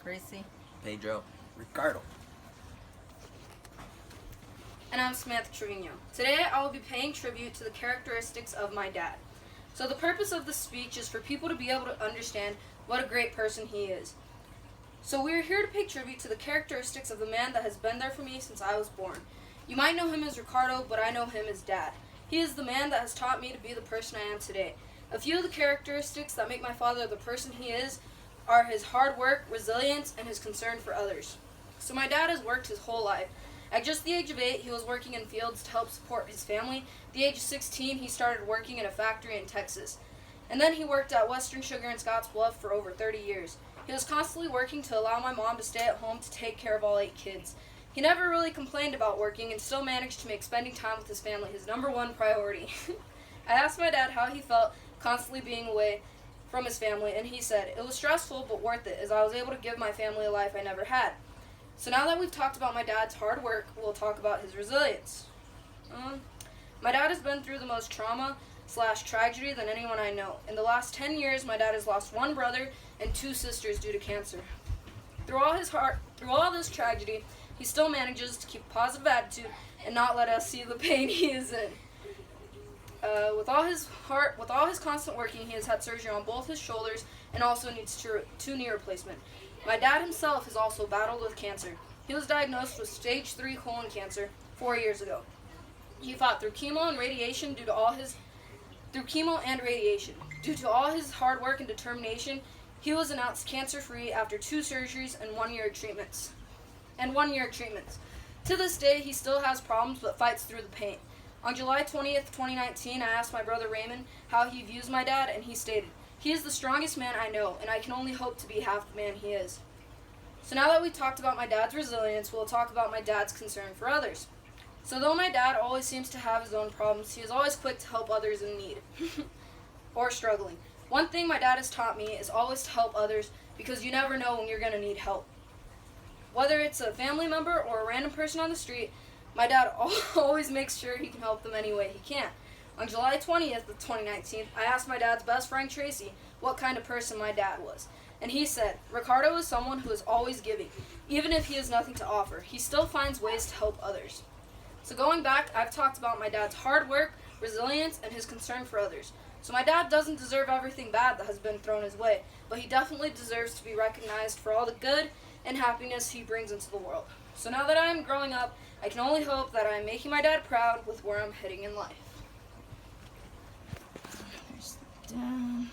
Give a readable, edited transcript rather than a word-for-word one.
Gracie. Pedro. Ricardo. And I'm Samantha Trevino. Today I will be paying tribute to the characteristics of my dad. So the purpose of this speech is for people to be able to understand what a great person he is. So we are here to pay tribute to the characteristics of the man that has been there for me since I was born. You might know him as Ricardo, but I know him as Dad. He is the man that has taught me to be the person I am today. A few of the characteristics that make my father the person he is are his hard work, resilience, and his concern for others. So my dad has worked his whole life. At just the age of 8, he was working in fields to help support his family. At the age of 16, he started working in a factory in Texas. And then he worked at Western Sugar in Scottsbluff for over 30 years. He was constantly working to allow my mom to stay at home to take care of all 8 kids. He never really complained about working and still managed to make spending time with his family his number one priority. I asked my dad how he felt constantly being away from his family, and he said, "It was stressful but worth it, as I was able to give my family a life I never had." So now that we've talked about my dad's hard work, we'll talk about his resilience. My dad has been through the most trauma/tragedy than anyone I know. In the last 10 years, my dad has lost 1 brother and 2 sisters due to cancer. Through all this tragedy, he still manages to keep a positive attitude and not let us see the pain he is in. With all his constant working, he has had surgery on both his shoulders and also needs 2 knee replacement. My dad himself has also battled with cancer. He was diagnosed with stage 3 colon cancer 4 years ago. He fought through chemo and radiation Due to all his hard work and determination, he was announced cancer-free after 2 surgeries and 1 year of treatments. To this day, he still has problems but fights through the pain. On July 20th, 2019, I asked my brother Raymond how he views my dad, and he stated, "He is the strongest man I know, and I can only hope to be half the man he is." So now that we've talked about my dad's resilience, we'll talk about my dad's concern for others. So though my dad always seems to have his own problems, he is always quick to help others in need or struggling. One thing my dad has taught me is always to help others, because you never know when you're going to need help. Whether it's a family member or a random person on the street, my dad always makes sure he can help them any way he can. On July 20th of 2019, I asked my dad's best friend Tracy what kind of person my dad was. And he said, "Ricardo is someone who is always giving. Even if he has nothing to offer, he still finds ways to help others." So going back, I've talked about my dad's hard work, resilience, and his concern for others. So my dad doesn't deserve everything bad that has been thrown his way, but he definitely deserves to be recognized for all the good and happiness he brings into the world. So now that I am growing up, I can only hope that I am making my dad proud with where I'm heading in life. Down.